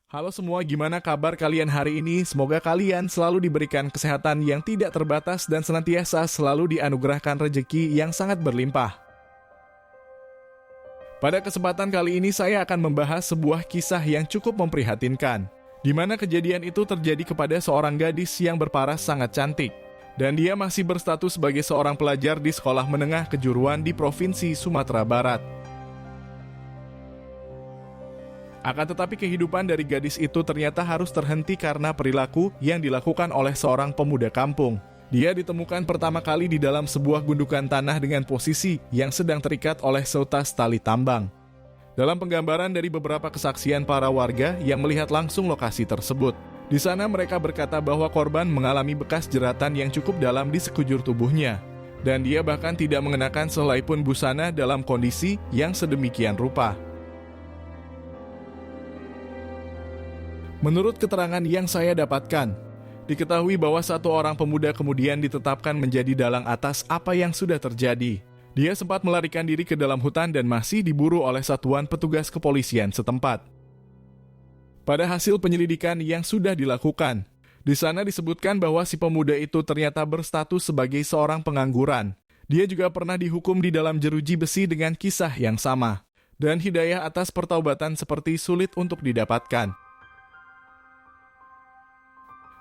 Halo semua, gimana kabar kalian hari ini? Semoga kalian selalu diberikan kesehatan yang tidak terbatas dan senantiasa selalu dianugerahkan rejeki yang sangat berlimpah. Pada kesempatan kali ini saya akan membahas sebuah kisah yang cukup memprihatinkan, di mana kejadian itu terjadi kepada seorang gadis yang berparas sangat cantik, dan dia masih berstatus sebagai seorang pelajar di sekolah menengah kejuruan di Provinsi Sumatera Barat. Akan tetapi kehidupan dari gadis itu ternyata harus terhenti karena perilaku yang dilakukan oleh seorang pemuda kampung. Dia ditemukan pertama kali di dalam sebuah gundukan tanah dengan posisi yang sedang terikat oleh seutas tali tambang. Dalam penggambaran dari beberapa kesaksian para warga yang melihat langsung lokasi tersebut, di sana mereka berkata bahwa korban mengalami bekas jeratan yang cukup dalam di sekujur tubuhnya, dan dia bahkan tidak mengenakan sehelai pun busana dalam kondisi yang sedemikian rupa. Menurut keterangan yang saya dapatkan, diketahui bahwa satu orang pemuda kemudian ditetapkan menjadi dalang atas apa yang sudah terjadi. Dia sempat melarikan diri ke dalam hutan dan masih diburu oleh satuan petugas kepolisian setempat. Pada hasil penyelidikan yang sudah dilakukan, di sana disebutkan bahwa si pemuda itu ternyata berstatus sebagai seorang pengangguran. Dia juga pernah dihukum di dalam jeruji besi dengan kisah yang sama, dan hidayah atas pertaubatan seperti sulit untuk didapatkan.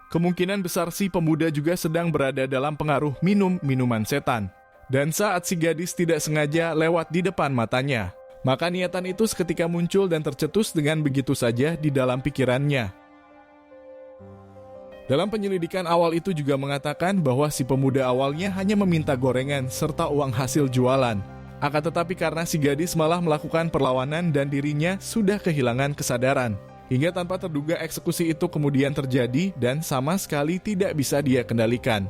Kemungkinan besar si pemuda juga sedang berada dalam pengaruh minuman setan. Dan saat si gadis tidak sengaja lewat di depan matanya, maka niatan itu seketika muncul dan tercetus dengan begitu saja di dalam pikirannya. Dalam penyelidikan awal itu juga mengatakan bahwa si pemuda awalnya hanya meminta gorengan serta uang hasil jualan. Akan tetapi karena si gadis malah melakukan perlawanan dan dirinya sudah kehilangan kesadaran, hingga tanpa terduga eksekusi itu kemudian terjadi dan sama sekali tidak bisa dia kendalikan.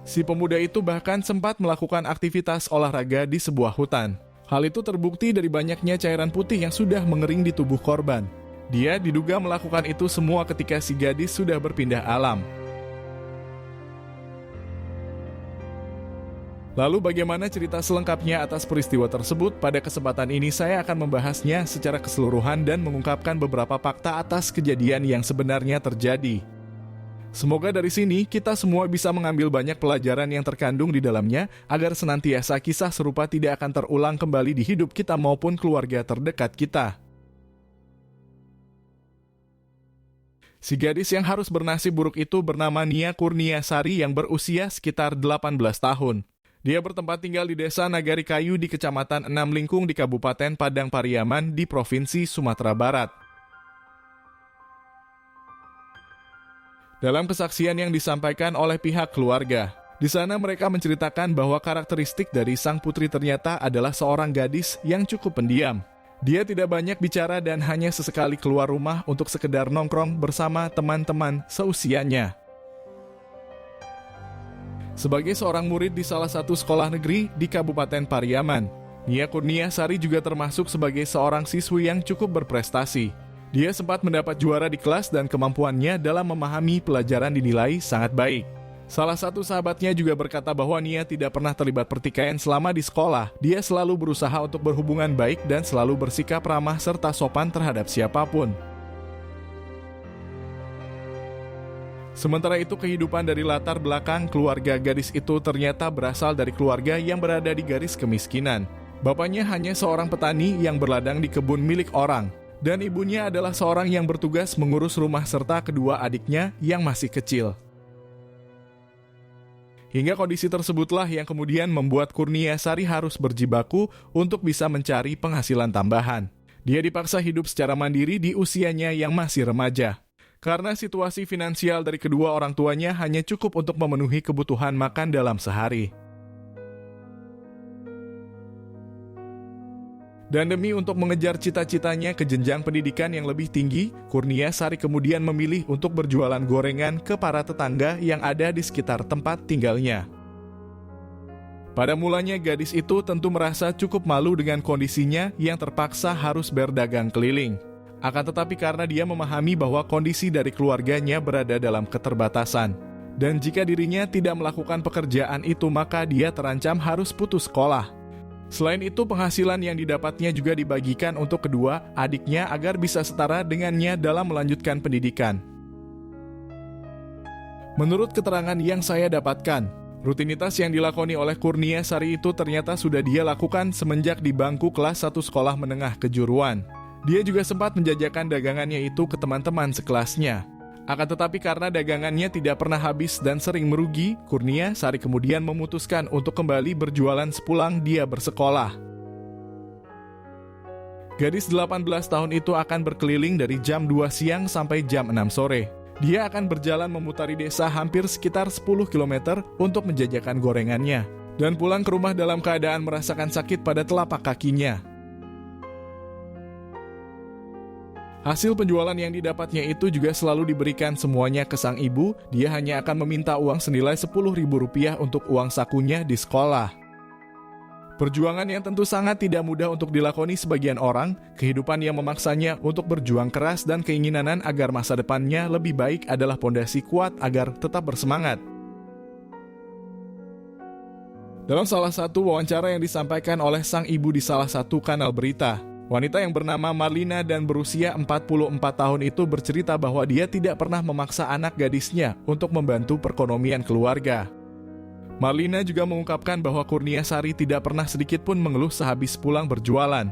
Si pemuda itu bahkan sempat melakukan aktivitas olahraga di sebuah hutan. Hal itu terbukti dari banyaknya cairan putih yang sudah mengering di tubuh korban. Dia diduga melakukan itu semua ketika si gadis sudah berpindah alam. Lalu bagaimana cerita selengkapnya atas peristiwa tersebut? Pada kesempatan ini saya akan membahasnya secara keseluruhan dan mengungkapkan beberapa fakta atas kejadian yang sebenarnya terjadi. Semoga dari sini kita semua bisa mengambil banyak pelajaran yang terkandung di dalamnya agar senantiasa kisah serupa tidak akan terulang kembali di hidup kita maupun keluarga terdekat kita. Si gadis yang harus bernasib buruk itu bernama Nia Kurniasari yang berusia sekitar 18 tahun. Dia bertempat tinggal di desa Nagari Kayu di Kecamatan Enam Lingkung di Kabupaten Padang Pariaman di Provinsi Sumatera Barat. Dalam kesaksian yang disampaikan oleh pihak keluarga, di sana mereka menceritakan bahwa karakteristik dari sang putri ternyata adalah seorang gadis yang cukup pendiam. Dia tidak banyak bicara dan hanya sesekali keluar rumah untuk sekedar nongkrong bersama teman-teman seusianya. Sebagai seorang murid di salah satu sekolah negeri di Kabupaten Pariaman, Nia Kurniasari juga termasuk sebagai seorang siswi yang cukup berprestasi. Dia sempat mendapat juara di kelas dan kemampuannya dalam memahami pelajaran dinilai sangat baik. Salah satu sahabatnya juga berkata bahwa Nia tidak pernah terlibat pertikaian selama di sekolah. Dia selalu berusaha untuk berhubungan baik dan selalu bersikap ramah serta sopan terhadap siapapun. Sementara itu kehidupan dari latar belakang keluarga gadis itu ternyata berasal dari keluarga yang berada di garis kemiskinan. Bapaknya hanya seorang petani yang berladang di kebun milik orang, dan ibunya adalah seorang yang bertugas mengurus rumah serta kedua adiknya yang masih kecil. Hingga kondisi tersebutlah yang kemudian membuat Kurniasari harus berjibaku untuk bisa mencari penghasilan tambahan. Dia dipaksa hidup secara mandiri di usianya yang masih remaja. Karena situasi finansial dari kedua orang tuanya hanya cukup untuk memenuhi kebutuhan makan dalam sehari. Dan demi untuk mengejar cita-citanya ke jenjang pendidikan yang lebih tinggi, Kurniasari kemudian memilih untuk berjualan gorengan ke para tetangga yang ada di sekitar tempat tinggalnya. Pada mulanya gadis itu tentu merasa cukup malu dengan kondisinya yang terpaksa harus berdagang keliling. Akan tetapi karena dia memahami bahwa kondisi dari keluarganya berada dalam keterbatasan, dan jika dirinya tidak melakukan pekerjaan itu maka dia terancam harus putus sekolah. Selain itu, penghasilan yang didapatnya juga dibagikan untuk kedua adiknya agar bisa setara dengannya dalam melanjutkan pendidikan. Menurut keterangan yang saya dapatkan, rutinitas yang dilakoni oleh Kurnia Sari itu ternyata sudah dia lakukan semenjak di bangku kelas 1 sekolah menengah kejuruan. Dia juga sempat menjajakan dagangannya itu ke teman-teman sekelasnya. Akan tetapi karena dagangannya tidak pernah habis dan sering merugi, Kurnia Sari kemudian memutuskan untuk kembali berjualan sepulang dia bersekolah. Gadis 18 tahun itu akan berkeliling dari jam 2 siang sampai jam 6 sore. Dia akan berjalan memutari desa hampir sekitar 10 km untuk menjajakan gorengannya, dan pulang ke rumah dalam keadaan merasakan sakit pada telapak kakinya. Hasil penjualan yang didapatnya itu juga selalu diberikan semuanya ke sang ibu. Dia hanya akan meminta uang senilai Rp10.000 untuk uang sakunya di sekolah. Perjuangan yang tentu sangat tidak mudah untuk dilakoni sebagian orang, kehidupan yang memaksanya untuk berjuang keras dan keinginan agar masa depannya lebih baik adalah pondasi kuat agar tetap bersemangat. Dalam salah satu wawancara yang disampaikan oleh sang ibu di salah satu kanal berita, wanita yang bernama Marlina dan berusia 44 tahun itu bercerita bahwa dia tidak pernah memaksa anak gadisnya untuk membantu perekonomian keluarga. Marlina juga mengungkapkan bahwa Kurnia Sari tidak pernah sedikit pun mengeluh sehabis pulang berjualan.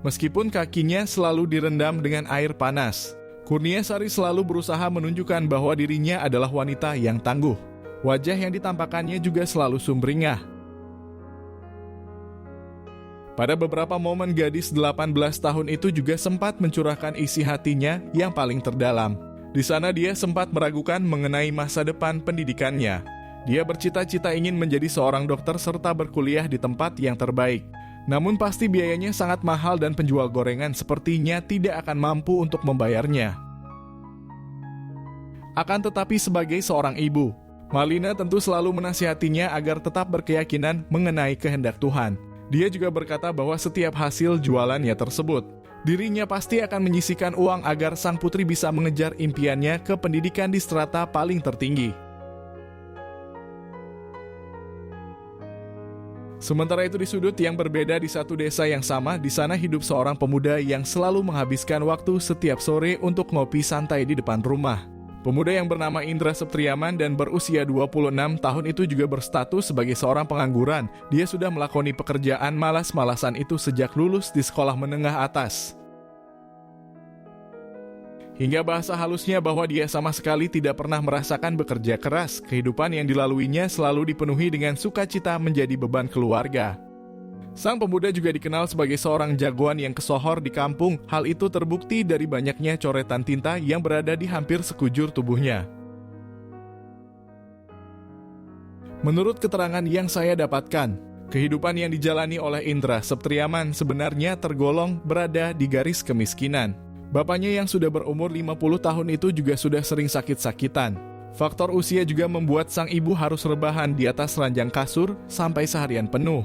Meskipun kakinya selalu direndam dengan air panas, Kurnia Sari selalu berusaha menunjukkan bahwa dirinya adalah wanita yang tangguh. Wajah yang ditampakkannya juga selalu sumringah. Pada beberapa momen gadis 18 tahun itu juga sempat mencurahkan isi hatinya yang paling terdalam. Di sana dia sempat meragukan mengenai masa depan pendidikannya. Dia bercita-cita ingin menjadi seorang dokter serta berkuliah di tempat yang terbaik. Namun pasti biayanya sangat mahal dan penjual gorengan sepertinya tidak akan mampu untuk membayarnya. Akan tetapi sebagai seorang ibu, Marlina tentu selalu menasihatinya agar tetap berkeyakinan mengenai kehendak Tuhan. Dia juga berkata bahwa setiap hasil jualannya tersebut, dirinya pasti akan menyisihkan uang agar sang putri bisa mengejar impiannya ke pendidikan di strata paling tertinggi. Sementara itu di sudut yang berbeda di satu desa yang sama, di sana hidup seorang pemuda yang selalu menghabiskan waktu setiap sore untuk ngopi santai di depan rumah. Pemuda yang bernama Indra Septriaman dan berusia 26 tahun itu juga berstatus sebagai seorang pengangguran. Dia sudah melakoni pekerjaan malas-malasan itu sejak lulus di sekolah menengah atas. Hingga bahasa halusnya bahwa dia sama sekali tidak pernah merasakan bekerja keras. Kehidupan yang dilaluinya selalu dipenuhi dengan sukacita menjadi beban keluarga. Sang pemuda juga dikenal sebagai seorang jagoan yang kesohor di kampung. Hal itu terbukti dari banyaknya coretan tinta yang berada di hampir sekujur tubuhnya. Menurut keterangan yang saya dapatkan, kehidupan yang dijalani oleh Indra Septriaman sebenarnya tergolong berada di garis kemiskinan. Bapaknya yang sudah berumur 50 tahun itu juga sudah sering sakit-sakitan. Faktor usia juga membuat sang ibu harus rebahan di atas ranjang kasur sampai seharian penuh.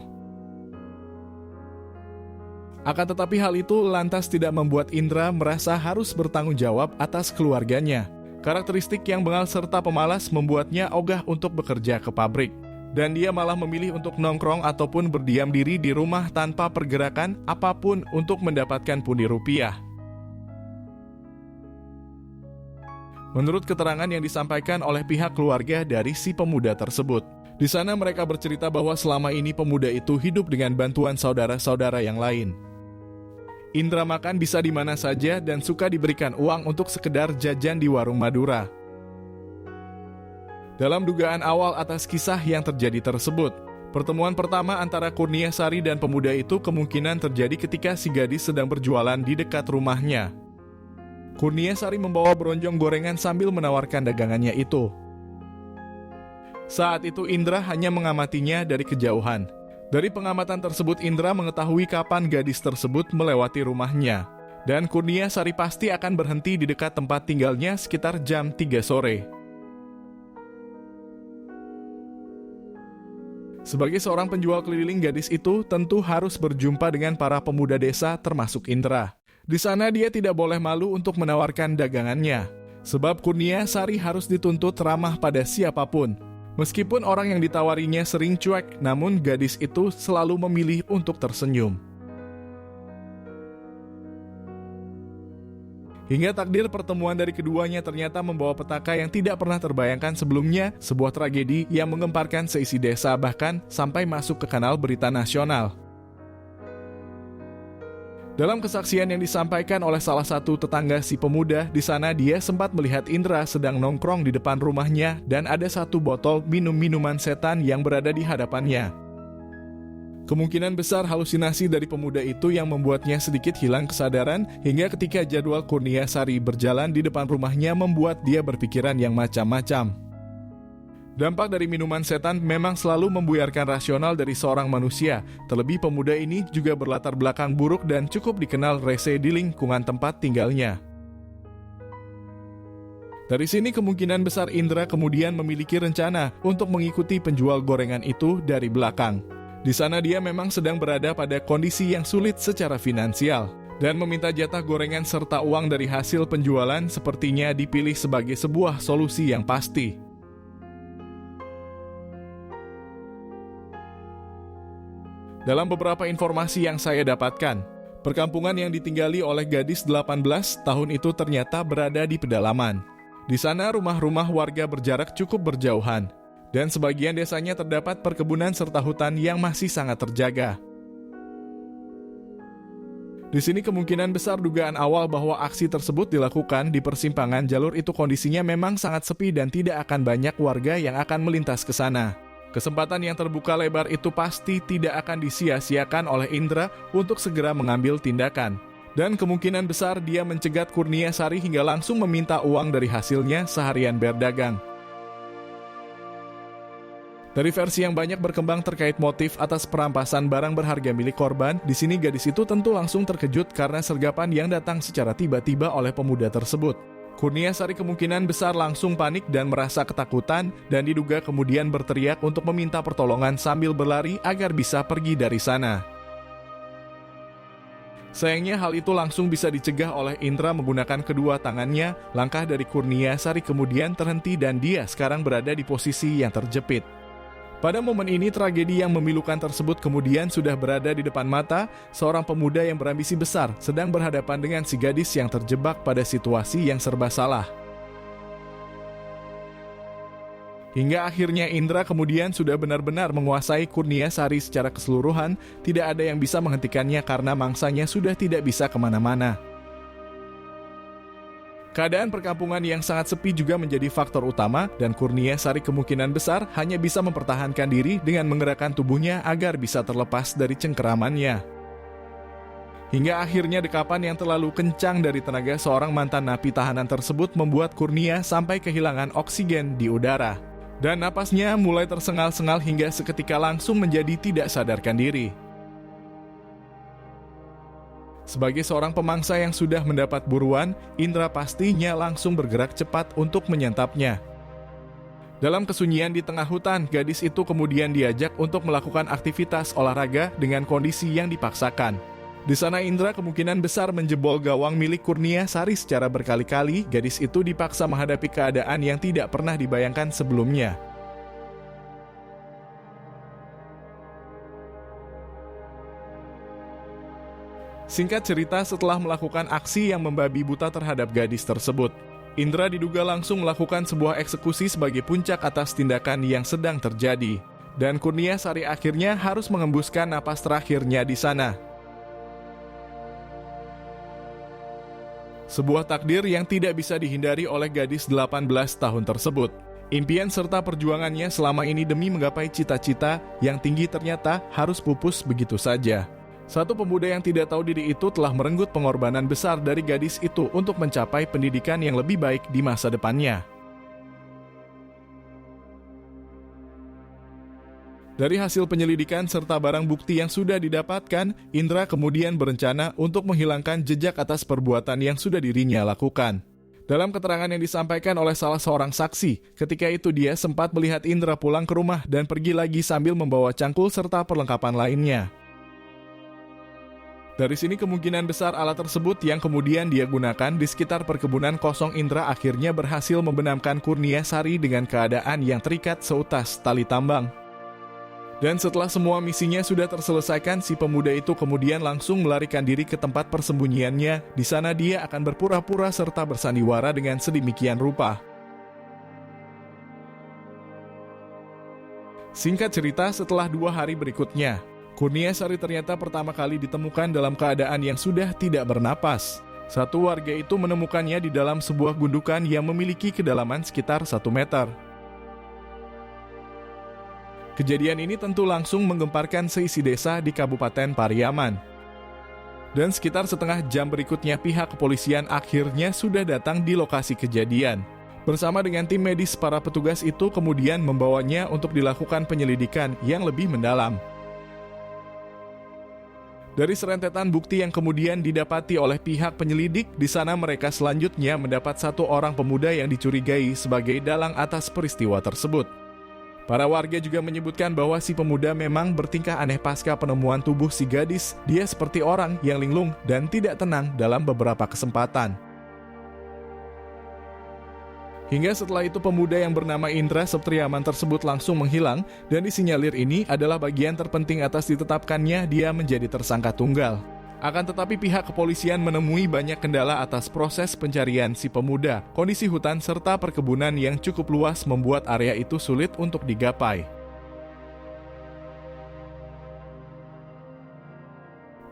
Akan tetapi hal itu lantas tidak membuat Indra merasa harus bertanggung jawab atas keluarganya. Karakteristik yang bengal serta pemalas membuatnya ogah untuk bekerja ke pabrik. Dan dia malah memilih untuk nongkrong ataupun berdiam diri di rumah tanpa pergerakan apapun untuk mendapatkan pundi rupiah. Menurut keterangan yang disampaikan oleh pihak keluarga dari si pemuda tersebut, di sana mereka bercerita bahwa selama ini pemuda itu hidup dengan bantuan saudara-saudara yang lain. Indra makan bisa di mana saja dan suka diberikan uang untuk sekedar jajan di warung Madura. Dalam dugaan awal atas kisah yang terjadi tersebut, pertemuan pertama antara Kurnia Sari dan pemuda itu kemungkinan terjadi ketika si gadis sedang berjualan di dekat rumahnya. Kurnia Sari membawa beronjong gorengan sambil menawarkan dagangannya itu. Saat itu Indra hanya mengamatinya dari kejauhan. Dari pengamatan tersebut Indra mengetahui kapan gadis tersebut melewati rumahnya. Dan Kurnia Sari pasti akan berhenti di dekat tempat tinggalnya sekitar jam 3 sore. Sebagai seorang penjual keliling, gadis itu tentu harus berjumpa dengan para pemuda desa termasuk Indra. Di sana dia tidak boleh malu untuk menawarkan dagangannya. Sebab Kurnia Sari harus dituntut ramah pada siapapun. Meskipun orang yang ditawarinya sering cuek, namun gadis itu selalu memilih untuk tersenyum. Hingga takdir pertemuan dari keduanya ternyata membawa petaka yang tidak pernah terbayangkan sebelumnya, sebuah tragedi yang menggemparkan seisi desa bahkan sampai masuk ke kanal berita nasional. Dalam kesaksian yang disampaikan oleh salah satu tetangga si pemuda, di sana dia sempat melihat Indra sedang nongkrong di depan rumahnya dan ada satu botol minuman setan yang berada di hadapannya. Kemungkinan besar halusinasi dari pemuda itu yang membuatnya sedikit hilang kesadaran hingga ketika jadwal Kurniasari berjalan di depan rumahnya membuat dia berpikiran yang macam-macam. Dampak dari minuman setan memang selalu membuyarkan rasional dari seorang manusia. Terlebih pemuda ini juga berlatar belakang buruk dan cukup dikenal rese di lingkungan tempat tinggalnya. Dari sini kemungkinan besar Indra kemudian memiliki rencana untuk mengikuti penjual gorengan itu dari belakang. Di sana dia memang sedang berada pada kondisi yang sulit secara finansial. Dan meminta jatah gorengan serta uang dari hasil penjualan sepertinya dipilih sebagai sebuah solusi yang pasti. Dalam beberapa informasi yang saya dapatkan, perkampungan yang ditinggali oleh gadis 18 tahun itu ternyata berada di pedalaman. Di sana rumah-rumah warga berjarak cukup berjauhan, dan sebagian desanya terdapat perkebunan serta hutan yang masih sangat terjaga. Di sini kemungkinan besar dugaan awal bahwa aksi tersebut dilakukan di persimpangan jalur itu kondisinya memang sangat sepi dan tidak akan banyak warga yang akan melintas ke sana. Kesempatan yang terbuka lebar itu pasti tidak akan disia-siakan oleh Indra untuk segera mengambil tindakan. Dan kemungkinan besar dia mencegat Kurniasari hingga langsung meminta uang dari hasilnya seharian berdagang. Dari versi yang banyak berkembang terkait motif atas perampasan barang berharga milik korban, di sini gadis itu tentu langsung terkejut karena sergapan yang datang secara tiba-tiba oleh pemuda tersebut. Kurniasari kemungkinan besar langsung panik dan merasa ketakutan dan diduga kemudian berteriak untuk meminta pertolongan sambil berlari agar bisa pergi dari sana. Sayangnya hal itu langsung bisa dicegah oleh Indra menggunakan kedua tangannya. Langkah dari Kurniasari kemudian terhenti dan dia sekarang berada di posisi yang terjepit. Pada momen ini tragedi yang memilukan tersebut kemudian sudah berada di depan mata. Seorang pemuda yang berambisi besar sedang berhadapan dengan si gadis yang terjebak pada situasi yang serba salah. Hingga akhirnya Indra kemudian sudah benar-benar menguasai Kurniasari secara keseluruhan. Tidak ada yang bisa menghentikannya karena mangsanya sudah tidak bisa kemana-mana. Keadaan perkampungan yang sangat sepi juga menjadi faktor utama dan Kurniasari kemungkinan besar hanya bisa mempertahankan diri dengan menggerakkan tubuhnya agar bisa terlepas dari cengkeramannya. Hingga akhirnya dekapan yang terlalu kencang dari tenaga seorang mantan napi tahanan tersebut membuat Kurnia sampai kehilangan oksigen di udara. Dan napasnya mulai tersengal-sengal hingga seketika langsung menjadi tidak sadarkan diri. Sebagai seorang pemangsa yang sudah mendapat buruan, Indra pastinya langsung bergerak cepat untuk menyantapnya. Dalam kesunyian di tengah hutan, gadis itu kemudian diajak untuk melakukan aktivitas olahraga dengan kondisi yang dipaksakan. Di sana Indra kemungkinan besar menjebol gawang milik Kurniasari secara berkali-kali. Gadis itu dipaksa menghadapi keadaan yang tidak pernah dibayangkan sebelumnya. Singkat cerita, setelah melakukan aksi yang membabi buta terhadap gadis tersebut, Indra diduga langsung melakukan sebuah eksekusi sebagai puncak atas tindakan yang sedang terjadi. Dan Kurniasari akhirnya harus mengembuskan napas terakhirnya di sana. Sebuah takdir yang tidak bisa dihindari oleh gadis 18 tahun tersebut. Impian serta perjuangannya selama ini demi menggapai cita-cita yang tinggi ternyata harus pupus begitu saja. Satu pemuda yang tidak tahu diri itu telah merenggut pengorbanan besar dari gadis itu untuk mencapai pendidikan yang lebih baik di masa depannya. Dari hasil penyelidikan serta barang bukti yang sudah didapatkan, Indra kemudian berencana untuk menghilangkan jejak atas perbuatan yang sudah dirinya lakukan. Dalam keterangan yang disampaikan oleh salah seorang saksi, ketika itu dia sempat melihat Indra pulang ke rumah dan pergi lagi sambil membawa cangkul serta perlengkapan lainnya. Dari sini kemungkinan besar alat tersebut yang kemudian dia gunakan di sekitar perkebunan kosong Indra akhirnya berhasil membenamkan Kurniasari dengan keadaan yang terikat seutas tali tambang. Dan setelah semua misinya sudah terselesaikan, si pemuda itu kemudian langsung melarikan diri ke tempat persembunyiannya. Di sana dia akan berpura-pura serta bersandiwara dengan sedemikian rupa. Singkat cerita, setelah 2 hari berikutnya, Kurniasari ternyata pertama kali ditemukan dalam keadaan yang sudah tidak bernapas. Satu warga itu menemukannya di dalam sebuah gundukan yang memiliki kedalaman sekitar 1 meter. Kejadian ini tentu langsung menggemparkan seisi desa di Kabupaten Pariaman. Dan sekitar setengah jam berikutnya pihak kepolisian akhirnya sudah datang di lokasi kejadian. Bersama dengan tim medis, para petugas itu kemudian membawanya untuk dilakukan penyelidikan yang lebih mendalam. Dari serentetan bukti yang kemudian didapati oleh pihak penyelidik, di sana mereka selanjutnya mendapat 1 orang pemuda yang dicurigai sebagai dalang atas peristiwa tersebut. Para warga juga menyebutkan bahwa si pemuda memang bertingkah aneh pasca penemuan tubuh si gadis. Dia seperti orang yang linglung dan tidak tenang dalam beberapa kesempatan. Hingga setelah itu pemuda yang bernama Indra Septriaman tersebut langsung menghilang, dan disinyalir ini adalah bagian terpenting atas ditetapkannya dia menjadi tersangka tunggal. Akan tetapi pihak kepolisian menemui banyak kendala atas proses pencarian si pemuda. Kondisi hutan serta perkebunan yang cukup luas membuat area itu sulit untuk digapai.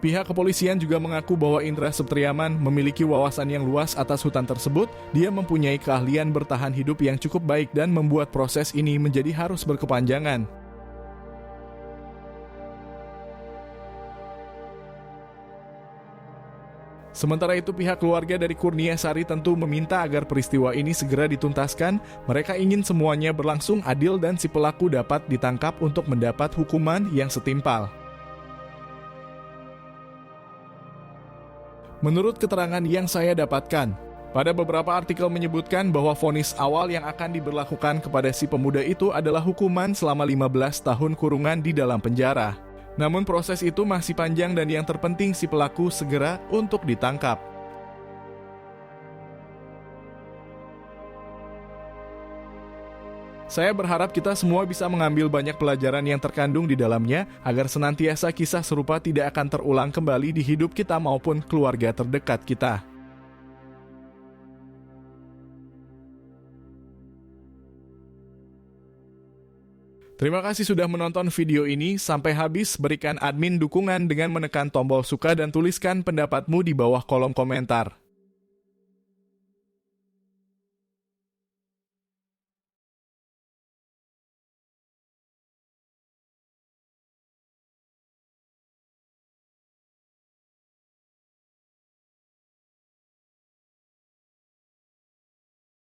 Pihak kepolisian juga mengaku bahwa Indra Septriaman memiliki wawasan yang luas atas hutan tersebut. Dia mempunyai keahlian bertahan hidup yang cukup baik dan membuat proses ini menjadi harus berkepanjangan. Sementara itu pihak keluarga dari Kurniasari tentu meminta agar peristiwa ini segera dituntaskan. Mereka ingin semuanya berlangsung adil dan si pelaku dapat ditangkap untuk mendapat hukuman yang setimpal. Menurut keterangan yang saya dapatkan, pada beberapa artikel menyebutkan bahwa vonis awal yang akan diberlakukan kepada si pemuda itu adalah hukuman selama 15 tahun kurungan di dalam penjara. Namun proses itu masih panjang dan yang terpenting si pelaku segera untuk ditangkap. Saya berharap kita semua bisa mengambil banyak pelajaran yang terkandung di dalamnya agar senantiasa kisah serupa tidak akan terulang kembali di hidup kita maupun keluarga terdekat kita. Terima kasih sudah menonton video ini sampai habis. Berikan admin dukungan dengan menekan tombol suka dan tuliskan pendapatmu di bawah kolom komentar.